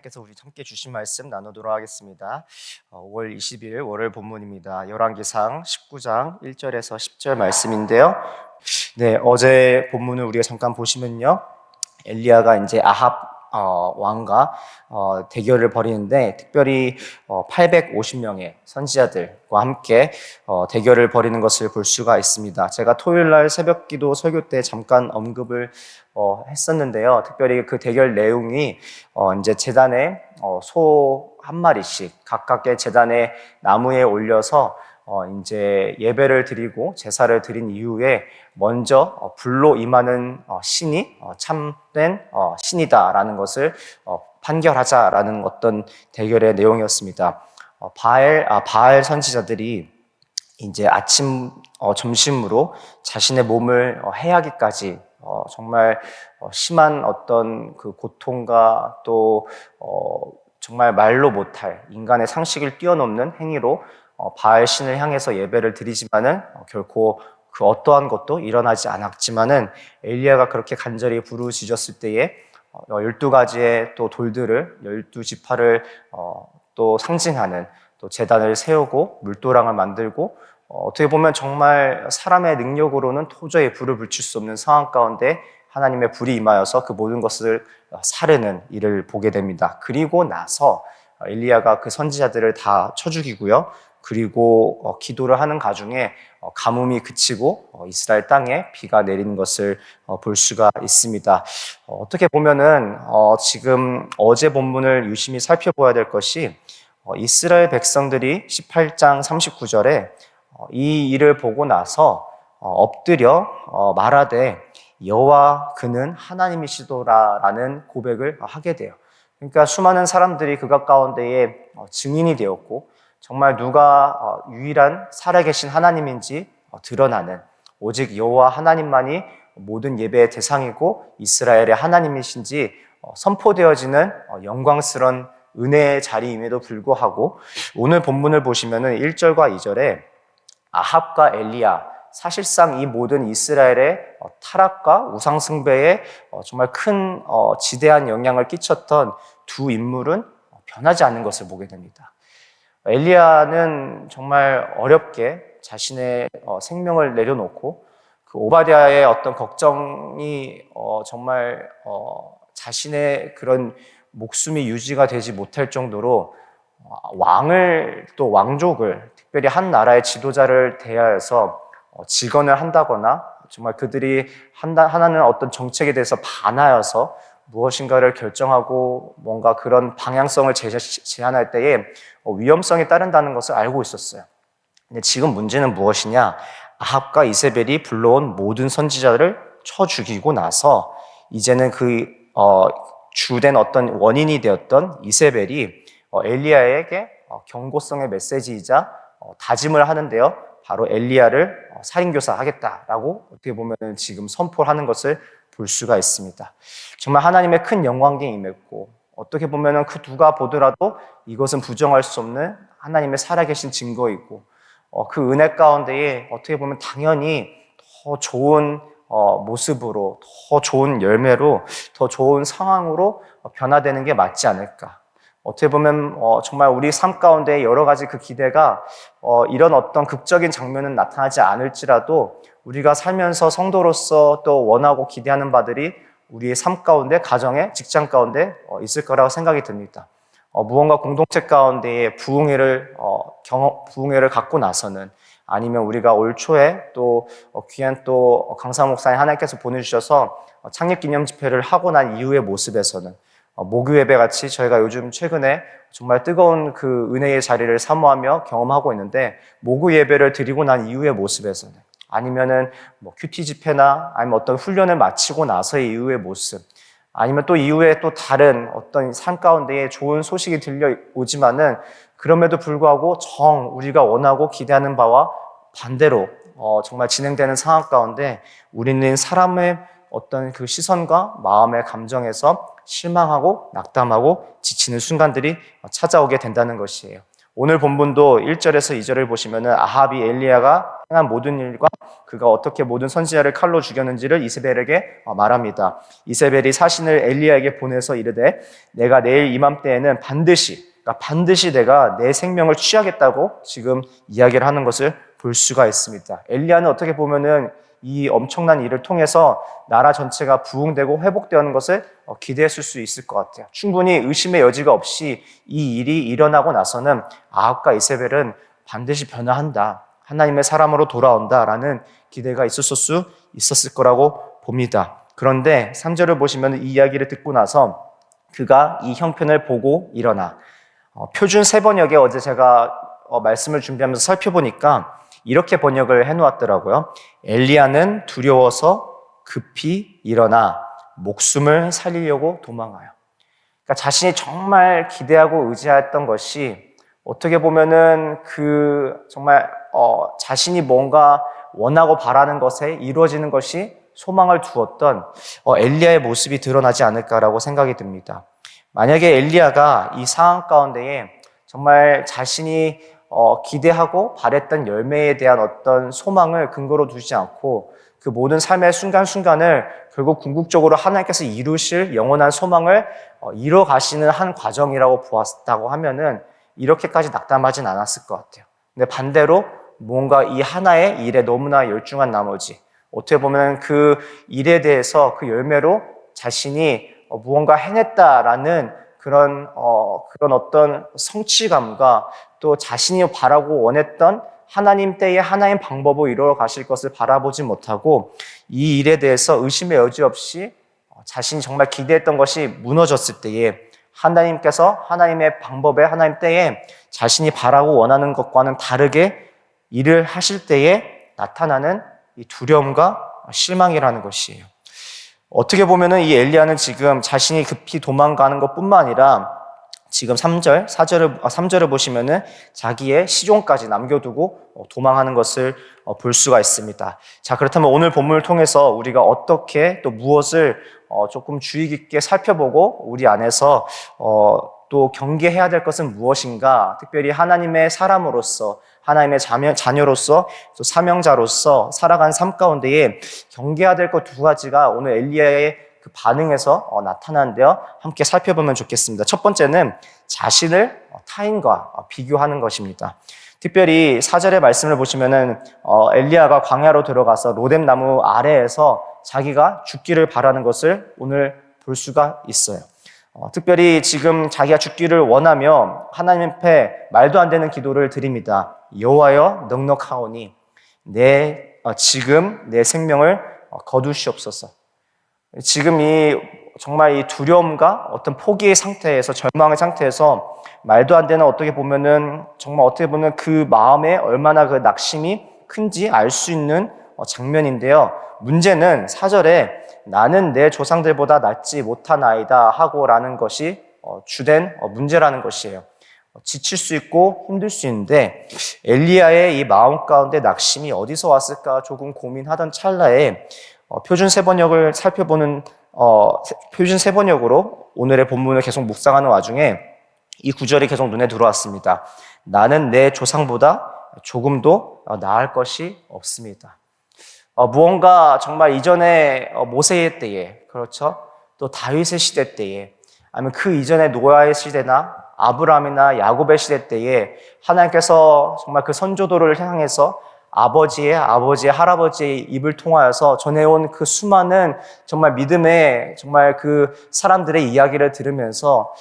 하나님께서 우리 함께 주신 말씀 나누도록 하겠습니다. 5월 20일 월요일 본문입니다. 열왕기상 19장 1절에서 10절 말씀인데요. 네, 어제 본문을 우리가 잠깐 보시면요. 엘리야가 이제 아합 왕과 대결을 벌이는데 특별히 850명의 선지자들과 함께 대결을 벌이는 것을 볼 수가 있습니다. 제가 토요일날 새벽기도 설교 때 잠깐 언급을 했었는데요. 특별히 그 대결 내용이 이제 제단에 소 한 마리씩 각각의 제단에 나무에 올려서 이제 예배를 드리고 제사를 드린 이후에 먼저 불로 임하는 신이 참된 신이다라는 것을 판결하자라는 어떤 대결의 내용이었습니다. 바알 선지자들이 이제 아침 점심으로 자신의 몸을 해하기까지 정말 심한 어떤 그 고통과 또 정말 말로 못할 인간의 상식을 뛰어넘는 행위로 바알 신을 향해서 예배를 드리지만은 결코 그 어떠한 것도 일어나지 않았지만은 엘리야가 그렇게 간절히 부르짖었을 때에 12가지의 또 돌들을 12지파를 또 상징하는 또 제단을 세우고 물도랑을 만들고 어떻게 보면 정말 사람의 능력으로는 도저히 불을 붙일 수 없는 상황 가운데 하나님의 불이 임하여서 그 모든 것을 사르는 일을 보게 됩니다. 그리고 나서 엘리야가 그 선지자들을 다 쳐 죽이고요. 그리고 기도를 하는 가중에 가뭄이 그치고 이스라엘 땅에 비가 내리는 것을 볼 수가 있습니다. 어떻게 보면은 지금 어제 본문을 유심히 살펴봐야 될 것이 이스라엘 백성들이 18장 39절에 이 일을 보고 나서 엎드려 말하되 여호와 그는 하나님이시도라라는 고백을 하게 돼요. 그러니까 수많은 사람들이 그가 가운데에 증인이 되었고 정말 누가 유일한 살아계신 하나님인지 드러나는 오직 여호와 하나님만이 모든 예배의 대상이고 이스라엘의 하나님이신지 선포되어지는 영광스러운 은혜의 자리임에도 불구하고 오늘 본문을 보시면은 1절과 2절에 아합과 엘리야 사실상 이 모든 이스라엘의 타락과 우상숭배에 정말 큰 지대한 영향을 끼쳤던 두 인물은 변하지 않는 것을 보게 됩니다. 엘리야는 정말 어렵게 자신의 생명을 내려놓고 그 오바댜의 어떤 걱정이 정말 자신의 그런 목숨이 유지가 되지 못할 정도로 왕을 또 왕족을 특별히 한 나라의 지도자를 대하여서 직언을 한다거나 정말 그들이 하나는 어떤 정책에 대해서 반하여서 무엇인가를 결정하고 뭔가 그런 방향성을 제안할 때에 위험성이 따른다는 것을 알고 있었어요. 근데 지금 문제는 무엇이냐? 아합과 이세벨이 불러온 모든 선지자를 쳐 죽이고 나서 이제는 그 주된 어떤 원인이 되었던 이세벨이 엘리야에게 경고성의 메시지이자 다짐을 하는데요. 바로 엘리야를 살인교사하겠다라고 어떻게 보면 지금 선포를 하는 것을 볼 수가 있습니다. 정말 하나님의 큰 영광이 임했고 어떻게 보면 그 누가 보더라도 이것은 부정할 수 없는 하나님의 살아계신 증거이고 그 은혜 가운데에 어떻게 보면 당연히 더 좋은 모습으로 더 좋은 열매로 더 좋은 상황으로 변화되는 게 맞지 않을까. 어떻게 보면 정말 우리 삶 가운데 여러 가지 그 기대가 이런 어떤 극적인 장면은 나타나지 않을지라도 우리가 살면서 성도로서 또 원하고 기대하는 바들이 우리의 삶 가운데, 가정에, 직장 가운데 있을 거라고 생각이 듭니다. 무언가 공동체 가운데에 부흥회를 갖고 나서는 아니면 우리가 올 초에 또 귀한 또 강사 목사님 하나님께서 보내주셔서 창립기념 집회를 하고 난 이후의 모습에서는 모교 예배 같이 저희가 요즘 최근에 정말 뜨거운 그 은혜의 자리를 사모하며 경험하고 있는데 모교 예배를 드리고 난 이후의 모습에서는 아니면은 뭐 큐티 집회나 아니면 어떤 훈련을 마치고 나서의 이후의 모습 아니면 또 이후에 또 다른 어떤 삶 가운데에 좋은 소식이 들려오지만은 그럼에도 불구하고 우리가 원하고 기대하는 바와 반대로 정말 진행되는 상황 가운데 우리는 사람의 어떤 그 시선과 마음의 감정에서 실망하고 낙담하고 지치는 순간들이 찾아오게 된다는 것이에요. 오늘 본문도 1절에서 2절을 보시면은 아합이 엘리야가 행한 모든 일과 그가 어떻게 모든 선지자를 칼로 죽였는지를 이세벨에게 말합니다. 이세벨이 사신을 엘리야에게 보내서 이르되 내가 내일 이맘때에는 반드시 내가 내 생명을 취하겠다고 지금 이야기를 하는 것을 볼 수가 있습니다. 엘리야는 어떻게 보면은 이 엄청난 일을 통해서 나라 전체가 부흥되고 회복되는 것을 기대했을 수 있을 것 같아요. 충분히 의심의 여지가 없이 이 일이 일어나고 나서는 아합과 이세벨은 반드시 변화한다, 하나님의 사람으로 돌아온다라는 기대가 있었을 수 있었을 거라고 봅니다. 그런데 3절을 보시면 이 이야기를 듣고 나서 그가 이 형편을 보고 일어나. 표준 세번역에 어제 제가 말씀을 준비하면서 살펴보니까 이렇게 번역을 해놓았더라고요. 엘리야는 두려워서 급히 일어나 목숨을 살리려고 도망하여. 그러니까 자신이 정말 기대하고 의지했던 것이 어떻게 보면은 정말 자신이 뭔가 원하고 바라는 것에 이루어지는 것이 소망을 두었던 엘리야의 모습이 드러나지 않을까라고 생각이 듭니다. 만약에 엘리야가 이 상황 가운데에 정말 자신이 기대하고 바랬던 열매에 대한 어떤 소망을 근거로 두지 않고 그 모든 삶의 순간순간을 결국 궁극적으로 하나님께서 이루실 영원한 소망을 이뤄 가시는 한 과정이라고 보았다고 하면은 이렇게까지 낙담하진 않았을 것 같아요. 근데 반대로 뭔가 이 하나의 일에 너무나 열중한 나머지 어떻게 보면 그 일에 대해서 그 열매로 자신이 무언가 해냈다라는 그런 어떤 성취감과 또 자신이 바라고 원했던 하나님 때의 하나님 방법으로 이루어 가실 것을 바라보지 못하고 이 일에 대해서 의심의 여지 없이 자신이 정말 기대했던 것이 무너졌을 때에 하나님께서 하나님의 방법에 하나님 때에 자신이 바라고 원하는 것과는 다르게 일을 하실 때에 나타나는 이 두려움과 실망이라는 것이에요. 어떻게 보면은 이 엘리야는 지금 자신이 급히 도망가는 것뿐만 아니라 지금 3절을 보시면은 자기의 시종까지 남겨두고 도망하는 것을 볼 수가 있습니다. 자, 그렇다면 오늘 본문을 통해서 우리가 어떻게 또 무엇을 조금 주의 깊게 살펴보고 우리 안에서 또 경계해야 될 것은 무엇인가? 특별히 하나님의 사람으로서 하나님의 자녀로서 또 사명자로서 살아간 삶 가운데에 경계해야 될 것 두 가지가 오늘 엘리야의 그 반응에서 나타나는데요. 함께 살펴보면 좋겠습니다. 첫 번째는 자신을 타인과 비교하는 것입니다. 특별히 4절의 말씀을 보시면은 엘리야가 광야로 들어가서 로뎀 나무 아래에서 자기가 죽기를 바라는 것을 오늘 볼 수가 있어요. 특별히 지금 자기가 죽기를 원하며 하나님 앞에 말도 안 되는 기도를 드립니다. 여호와여 넉넉하오니 지금 내 생명을 거두시옵소서. 지금 정말 이 두려움과 어떤 포기의 상태에서 절망의 상태에서 말도 안 되는 어떻게 보면 그 마음에 얼마나 그 낙심이 큰지 알 수 있는 장면인데요. 문제는 4절에 나는 내 조상들보다 낫지 못하나이다 하고라는 것이 주된 문제라는 것이에요. 지칠 수 있고 힘들 수 있는데 엘리야의 이 마음 가운데 낙심이 어디서 왔을까 조금 고민하던 찰나에 표준 세번역을 살펴보는 표준 세번역으로 오늘의 본문을 계속 묵상하는 와중에 이 구절이 계속 눈에 들어왔습니다. 나는 내 조상보다 조금도 나을 것이 없습니다. 무언가 정말 이전에 모세의 때에, 그렇죠? 또 다윗의 시대 때에, 아니면 그 이전에 노아의 시대나 아브라함이나 야곱의 시대 때에 하나님께서 정말 그 선조들을 향해서 아버지의 할아버지의 입을 통하여서 전해온 그 수많은 정말 믿음의 정말 그 사람들의 이야기를 들으면서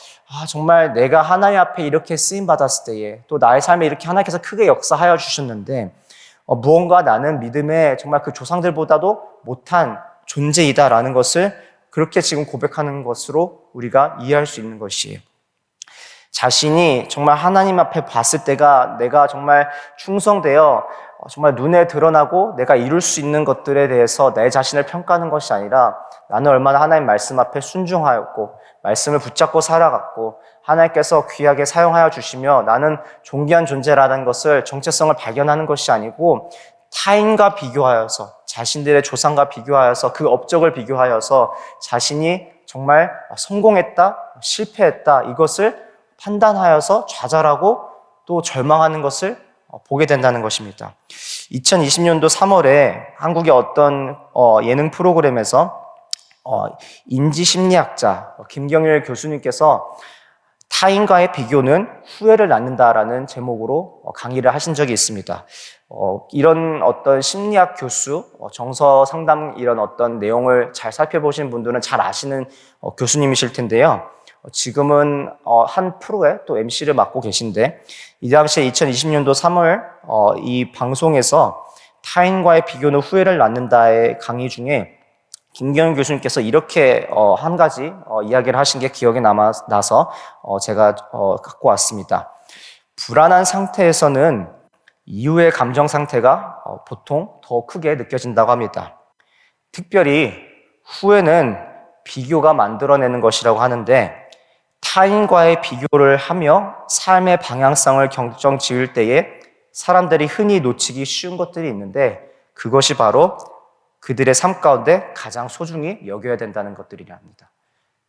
정말 내가 하나님 앞에 이렇게 쓰임 받았을 때에 또 나의 삶에 이렇게 하나님께서 크게 역사하여 주셨는데 무언가 나는 믿음의 정말 그 조상들보다도 못한 존재이다라는 것을 그렇게 지금 고백하는 것으로 우리가 이해할 수 있는 것이에요. 자신이 정말 하나님 앞에 봤을 때가 내가 정말 충성되어 정말 눈에 드러나고 내가 이룰 수 있는 것들에 대해서 내 자신을 평가하는 것이 아니라 나는 얼마나 하나님 말씀 앞에 순종하였고 말씀을 붙잡고 살아갔고 하나님께서 귀하게 사용하여 주시며 나는 존귀한 존재라는 것을 정체성을 발견하는 것이 아니고 타인과 비교하여서 자신들의 조상과 비교하여서 그 업적을 비교하여서 자신이 정말 성공했다, 실패했다 이것을 판단하여서 좌절하고 또 절망하는 것을 보게 된다는 것입니다. 2020년도 3월에 한국의 어떤 예능 프로그램에서 인지심리학자 김경일 교수님께서 타인과의 비교는 후회를 낳는다라는 제목으로 강의를 하신 적이 있습니다. 이런 어떤 심리학 교수, 정서 상담 이런 어떤 내용을 잘 살펴보신 분들은 잘 아시는 교수님이실 텐데요. 지금은 한 프로에 또 MC를 맡고 계신데, 이 당시에 2020년도 3월 이 방송에서 타인과의 비교는 후회를 낳는다의 강의 중에 김경일 교수님께서 이렇게 한 가지 이야기를 하신 게 기억에 나서 제가 갖고 왔습니다. 불안한 상태에서는 이후의 감정 상태가 보통 더 크게 느껴진다고 합니다. 특별히 후회는 비교가 만들어내는 것이라고 하는데, 타인과의 비교를 하며 삶의 방향성을 결정 지을 때에 사람들이 흔히 놓치기 쉬운 것들이 있는데, 그것이 바로 그들의 삶 가운데 가장 소중히 여겨야 된다는 것들이라 합니다.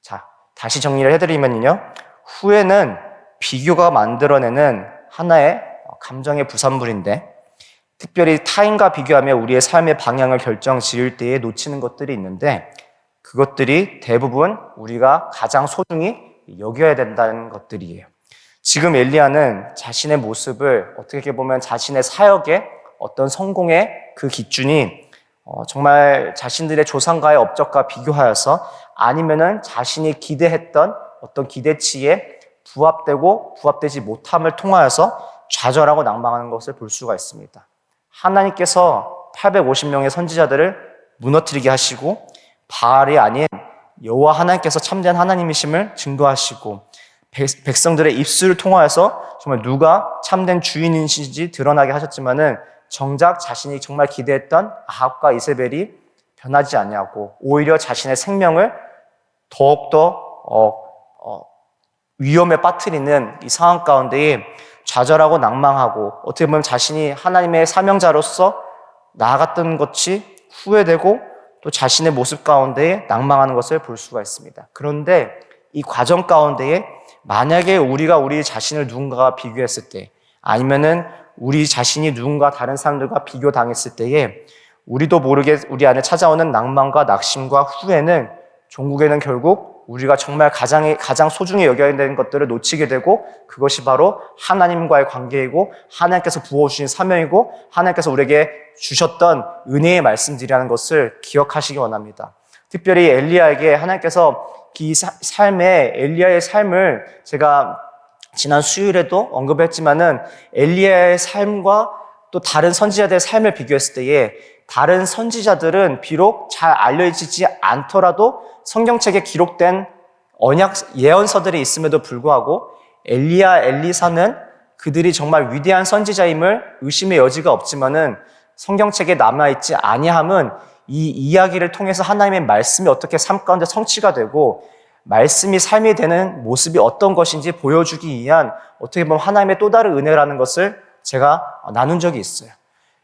자, 다시 정리를 해드리면요. 후회는 비교가 만들어내는 하나의 감정의 부산물인데, 특별히 타인과 비교하며 우리의 삶의 방향을 결정 지을 때에 놓치는 것들이 있는데, 그것들이 대부분 우리가 가장 소중히 여겨야 된다는 것들이에요. 지금 엘리야는 자신의 모습을 어떻게 보면 자신의 사역의 어떤 성공의 그 기준이 정말 자신들의 조상과의 업적과 비교하여서, 아니면은 자신이 기대했던 어떤 기대치에 부합되고 부합되지 못함을 통하여서 좌절하고 낭망하는 것을 볼 수가 있습니다. 하나님께서 850명의 선지자들을 무너뜨리게 하시고, 바알이 아닌 여호와 하나님께서 참된 하나님이심을 증거하시고, 백성들의 입술을 통하여서 정말 누가 참된 주인이신지 드러나게 하셨지만은, 정작 자신이 정말 기대했던 아합과 이세벨이 변하지 않냐고, 오히려 자신의 생명을 더욱더 위험에 빠뜨리는 이 상황 가운데에 좌절하고 낭망하고, 어떻게 보면 자신이 하나님의 사명자로서 나아갔던 것이 후회되고 또 자신의 모습 가운데에 낭망하는 것을 볼 수가 있습니다. 그런데 이 과정 가운데에 만약에 우리가 우리 자신을 누군가와 비교했을 때, 아니면은 우리 자신이 누군가 다른 사람들과 비교당했을 때에 우리도 모르게 우리 안에 찾아오는 낭만과 낙심과 후회는 종국에는 결국 우리가 정말 가장 소중히 여겨야 되는 것들을 놓치게 되고, 그것이 바로 하나님과의 관계이고, 하나님께서 부어주신 사명이고, 하나님께서 우리에게 주셨던 은혜의 말씀들이라는 것을 기억하시기 원합니다. 특별히 엘리야에게 하나님께서 이 삶에, 엘리야의 삶을 제가 지난 수요일에도 언급했지만은, 엘리야의 삶과 또 다른 선지자들의 삶을 비교했을 때에 다른 선지자들은 비록 잘 알려지지 않더라도 성경책에 기록된 언약 예언서들이 있음에도 불구하고 엘리야, 엘리사는 그들이 정말 위대한 선지자임을 의심의 여지가 없지만은 성경책에 남아있지 아니함은 이 이야기를 통해서 하나님의 말씀이 어떻게 삶 가운데 성취가 되고 말씀이 삶이 되는 모습이 어떤 것인지 보여주기 위한 어떻게 보면 하나님의 또 다른 은혜라는 것을 제가 나눈 적이 있어요.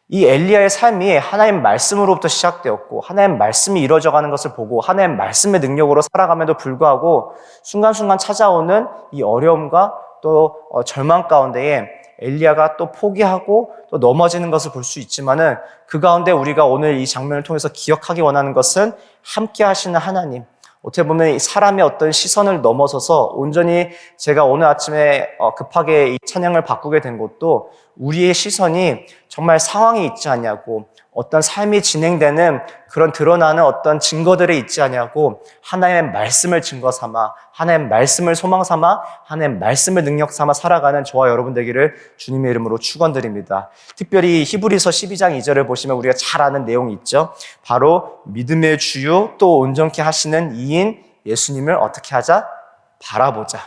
이 엘리야의 삶이 하나님 말씀으로부터 시작되었고 하나님 말씀이 이루어져가는 것을 보고 하나님 말씀의 능력으로 살아감에도 불구하고 순간순간 찾아오는 이 어려움과 또 절망 가운데에 엘리야가 또 포기하고 또 넘어지는 것을 볼 수 있지만은, 그 가운데 우리가 오늘 이 장면을 통해서 기억하기 원하는 것은 함께 하시는 하나님, 어떻게 보면 사람의 어떤 시선을 넘어서서 온전히 제가 오늘 아침에 급하게 이 찬양을 바꾸게 된 것도 우리의 시선이 정말 상황이 있지 않냐고, 어떤 삶이 진행되는 그런 드러나는 어떤 증거들이 있지 않냐고, 하나님의 말씀을 증거 삼아, 하나님의 말씀을 소망 삼아, 하나님의 말씀을 능력 삼아 살아가는 저와 여러분 되기를 주님의 이름으로 축원드립니다. 특별히 히브리서 12장 2절을 보시면 우리가 잘 아는 내용이 있죠. 바로 믿음의 주요 또 온전케 하시는 이인 예수님을 어떻게 하자? 바라보자.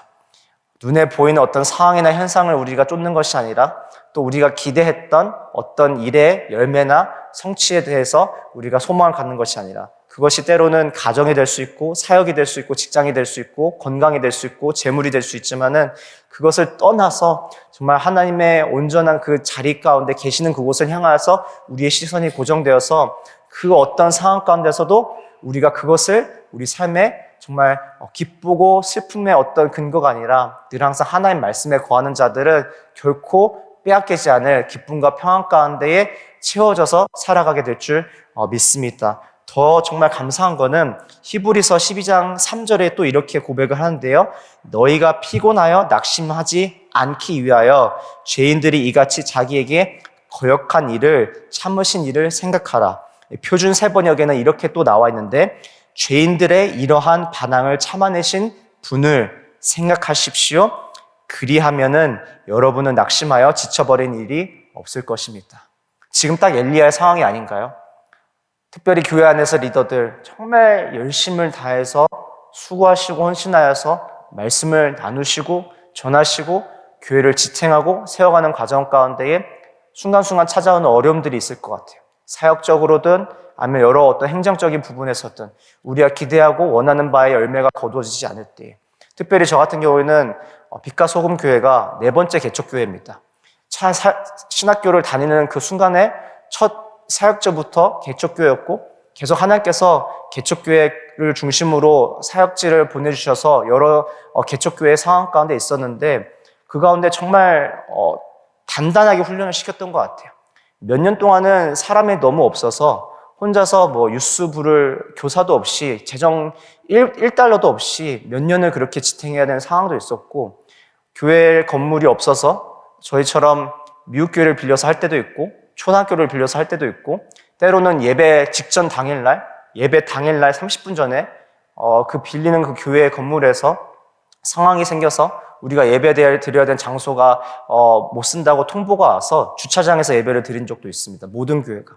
눈에 보이는 어떤 상황이나 현상을 우리가 쫓는 것이 아니라 또 우리가 기대했던 어떤 일의 열매나 성취에 대해서 우리가 소망을 갖는 것이 아니라, 그것이 때로는 가정이 될 수 있고 사역이 될 수 있고 직장이 될 수 있고 건강이 될 수 있고 재물이 될 수 있지만은, 그것을 떠나서 정말 하나님의 온전한 그 자리 가운데 계시는 그곳을 향하여서 우리의 시선이 고정되어서 그 어떤 상황 가운데서도 우리가 그것을 우리 삶의 정말 기쁘고 슬픔의 어떤 근거가 아니라 늘 항상 하나님 말씀에 거하는 자들은 결코 빼앗기지 않을 기쁨과 평안 가운데에 채워져서 살아가게 될 줄 믿습니다. 더 정말 감사한 거는 히브리서 12장 3절에 또 이렇게 고백을 하는데요. 너희가 피곤하여 낙심하지 않기 위하여 죄인들이 이같이 자기에게 거역한 일을 참으신 일을 생각하라. 표준 세번역에는 이렇게 또 나와 있는데 죄인들의 이러한 반항을 참아내신 분을 생각하십시오. 그리하면은 여러분은 낙심하여 지쳐버린 일이 없을 것입니다. 지금 딱 엘리야의 상황이 아닌가요? 특별히 교회 안에서 리더들 정말 열심을 다해서 수고하시고 헌신하여서 말씀을 나누시고 전하시고 교회를 지탱하고 세워가는 과정 가운데에 순간순간 찾아오는 어려움들이 있을 것 같아요. 사역적으로든 아니면 여러 어떤 행정적인 부분에서든 우리가 기대하고 원하는 바의 열매가 거두어지지 않을 때, 특별히 저 같은 경우에는 빛과 소금 교회가 4번째 개척교회입니다. 신학교를 다니는 그 순간에 첫 사역자부터 개척교회였고 계속 하나님께서 개척교회를 중심으로 사역지를 보내주셔서 여러 개척교회 상황 가운데 있었는데 그 가운데 정말 단단하게 훈련을 시켰던 것 같아요. 몇 년 동안은 사람이 너무 없어서 혼자서 유스 부를 교사도 없이 재정 1달러도 없이 몇 년을 그렇게 지탱해야 되는 상황도 있었고 교회 건물이 없어서 저희처럼 미국교회를 빌려서 할 때도 있고 초등학교를 빌려서 할 때도 있고 때로는 예배 직전 당일날 예배 당일날 30분 전에 그 빌리는 그 교회 건물에서 상황이 생겨서 우리가 예배 드려야 되는 장소가 못 쓴다고 통보가 와서 주차장에서 예배를 드린 적도 있습니다. 모든 교회가.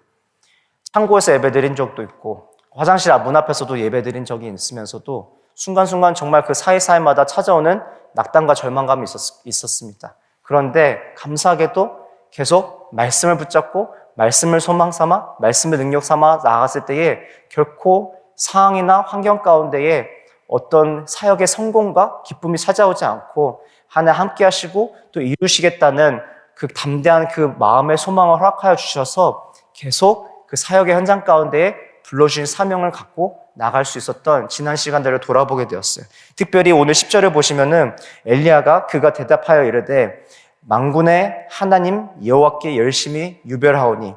창고에서 예배 드린 적도 있고 화장실 문 앞에서도 예배 드린 적이 있으면서도 순간순간 정말 그 사이사이마다 찾아오는 낙담과 절망감이 있었습니다. 그런데 감사하게도 계속 말씀을 붙잡고 말씀을 소망 삼아 말씀을 능력 삼아 나아갔을 때에 결코 상황이나 환경 가운데에 어떤 사역의 성공과 기쁨이 찾아오지 않고 하나님 함께 하시고 또 이루시겠다는 그 담대한 그 마음의 소망을 허락하여 주셔서 계속 그 사역의 현장 가운데에 불러주신 사명을 갖고 나갈 수 있었던 지난 시간들을 돌아보게 되었어요. 특별히 오늘 10절을 보시면은 엘리야가 그가 대답하여 이르되 만군의 하나님 여호와께 열심히 유별하오니,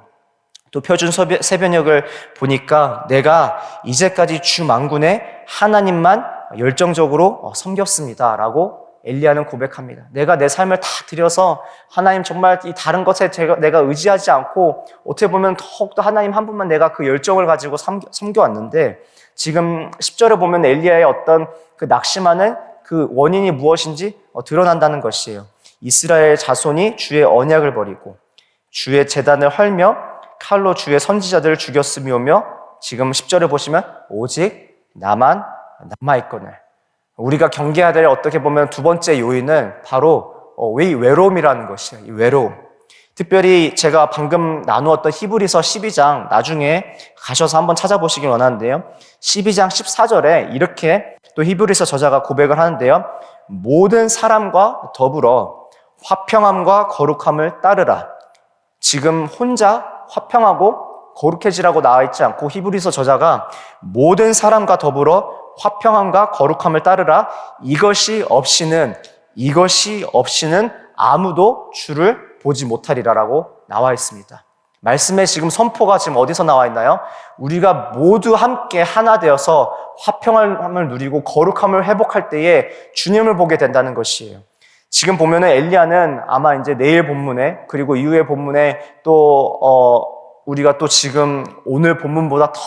또 표준 세변역을 보니까 내가 이제까지 주 만군의 하나님만 열정적으로 섬겼습니다 라고 엘리야는 고백합니다. 내가 내 삶을 다 드려서 하나님 정말 이 다른 것에 내가 의지하지 않고 어떻게 보면 더욱더 하나님 한 분만 내가 그 열정을 가지고 섬겨왔는데 지금 10절을 보면 엘리야의 어떤 그 낙심하는 그 원인이 무엇인지 드러난다는 것이에요. 이스라엘 자손이 주의 언약을 버리고 주의 제단을 헐며 칼로 주의 선지자들을 죽였으며며 지금 10절을 보시면 오직 나만 남아있거늘. 우리가 경계해야 될 어떻게 보면 두 번째 요인은 바로 외로움이라는 것이에요. 이 외로움. 특별히 제가 방금 나누었던 히브리서 12장 나중에 가셔서 한번 찾아보시길 원하는데요. 12장 14절에 이렇게 또 히브리서 저자가 고백을 하는데요. 모든 사람과 더불어 화평함과 거룩함을 따르라. 지금 혼자 화평하고 거룩해지라고 나와 있지 않고 히브리서 저자가 모든 사람과 더불어 화평함과 거룩함을 따르라. 이것이 없이는 아무도 주를 보지 못하리라라고 나와 있습니다. 말씀에 지금 선포가 지금 어디서 나와 있나요? 우리가 모두 함께 하나 되어서 화평함을 누리고 거룩함을 회복할 때에 주님을 보게 된다는 것이에요. 지금 보면은 엘리야는 아마 이제 내일 본문에 그리고 이후의 본문에 또 우리가 또 지금 오늘 본문보다 더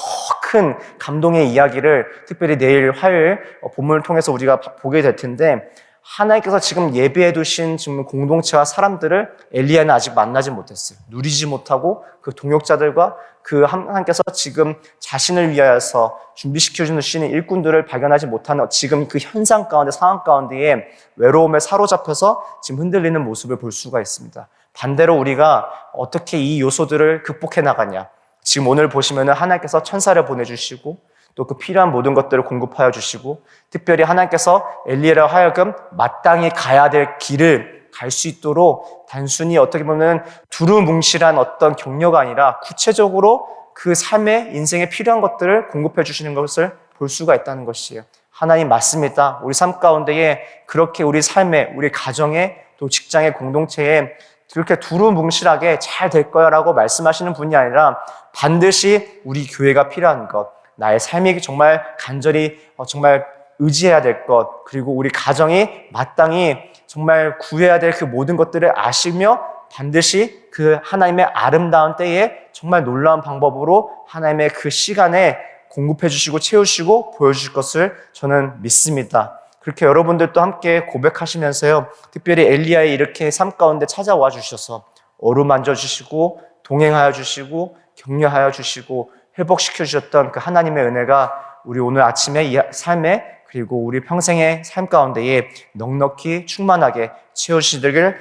큰 감동의 이야기를 특별히 내일 화요일 본문을 통해서 우리가 보게 될 텐데 하나님께서 지금 예비해 두신 지금 공동체와 사람들을 엘리야는 아직 만나지 못했어요. 누리지 못하고 그 동역자들과 그 하나님께서 지금 자신을 위하여서 준비시켜 주시는 일꾼들을 발견하지 못하는 지금 그 현상 가운데 상황 가운데에 외로움에 사로잡혀서 지금 흔들리는 모습을 볼 수가 있습니다. 반대로 우리가 어떻게 이 요소들을 극복해 나가냐. 지금 오늘 보시면은 하나님께서 천사를 보내주시고 또 그 필요한 모든 것들을 공급하여 주시고 특별히 하나님께서 엘리야로 하여금 마땅히 가야 될 길을 갈 수 있도록 단순히 어떻게 보면 두루뭉실한 어떤 격려가 아니라 구체적으로 그 삶의 인생에 필요한 것들을 공급해 주시는 것을 볼 수가 있다는 것이에요. 하나님 맞습니다. 우리 삶 가운데에 그렇게 우리 삶에, 우리 가정에, 또 직장의 공동체에 그렇게 두루뭉실하게 잘 될 거야 라고 말씀하시는 분이 아니라 반드시 우리 교회가 필요한 것, 나의 삶이 정말 간절히 정말 의지해야 될 것, 그리고 우리 가정이 마땅히 정말 구해야 될 그 모든 것들을 아시며 반드시 그 하나님의 아름다운 때에 정말 놀라운 방법으로 하나님의 그 시간에 공급해 주시고 채우시고 보여주실 것을 저는 믿습니다. 그렇게 여러분들도 함께 고백하시면서요, 특별히 엘리야의 이렇게 삶 가운데 찾아와 주셔서 어루만져 주시고 동행하여 주시고 격려하여 주시고 회복시켜 주셨던 그 하나님의 은혜가 우리 오늘 아침에 이 삶에 그리고 우리 평생의 삶 가운데에 넉넉히 충만하게 채우시기를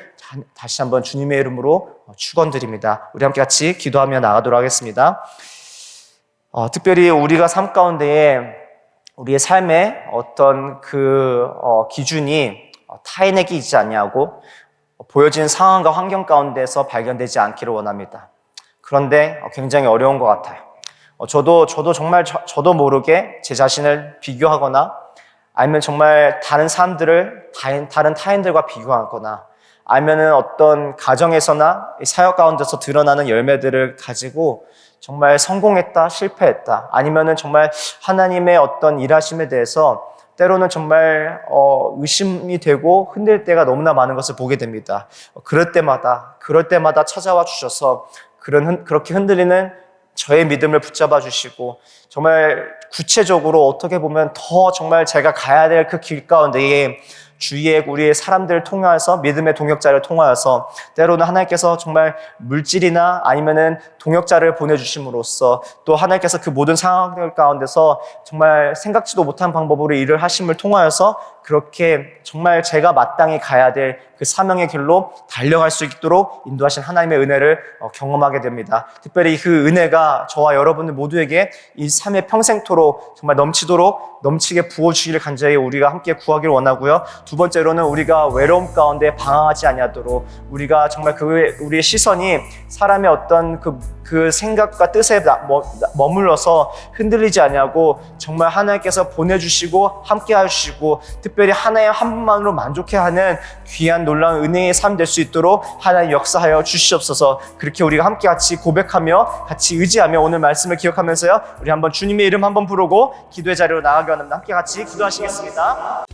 다시 한번 주님의 이름으로 축원드립니다. 우리 함께 같이 기도하며 나가도록 하겠습니다. 특별히 우리가 삶 가운데에 우리의 삶의 어떤 그 기준이 타인에게 있지 아니하고 보여지는 상황과 환경 가운데서 발견되지 않기를 원합니다. 그런데 굉장히 어려운 것 같아요. 저도 정말 저도 모르게 제 자신을 비교하거나 아니면 정말 다른 사람들을 다른 타인들과 비교하거나 아니면은 어떤 가정에서나 사역 가운데서 드러나는 열매들을 가지고 정말 성공했다, 실패했다, 아니면은 정말 하나님의 어떤 일하심에 대해서 때로는 정말 의심이 되고 흔들 때가 너무나 많은 것을 보게 됩니다. 그럴 때마다 찾아와 주셔서 그렇게 흔들리는 저의 믿음을 붙잡아 주시고 정말 구체적으로 어떻게 보면 더 정말 제가 가야 될 그 길 가운데에 주위에 우리의 사람들을 통하여서 믿음의 동역자를 통하여서 때로는 하나님께서 정말 물질이나 아니면은 동역자를 보내주심으로써 또 하나님께서 그 모든 상황들 가운데서 정말 생각지도 못한 방법으로 일을 하심을 통하여서 그렇게 정말 제가 마땅히 가야 될 그 사명의 길로 달려갈 수 있도록 인도하신 하나님의 은혜를 경험하게 됩니다. 특별히 그 은혜가 저와 여러분들 모두에게 이 삶의 평생토록 정말 넘치게 부어주시기를 간절히 우리가 함께 구하기를 원하고요. 두 번째로는 우리가 외로움 가운데 방황하지 아니하도록 우리가 정말 우리의 시선이 사람의 어떤 그 생각과 뜻에 머물러서 흔들리지 아니하고 정말 하나님께서 보내주시고 함께 하시고 특별히 하나님 한 분만으로 만족해하는 귀한 놀라운 은혜의 삶 될 수 있도록 하나님 역사하여 주시옵소서. 그렇게 우리가 함께 같이 고백하며 같이 의지하며 오늘 말씀을 기억하면서요, 우리 한번 주님의 이름 한번 부르고 기도의 자리로 나아가기 원합니다. 함께 같이 기도하시겠습니다.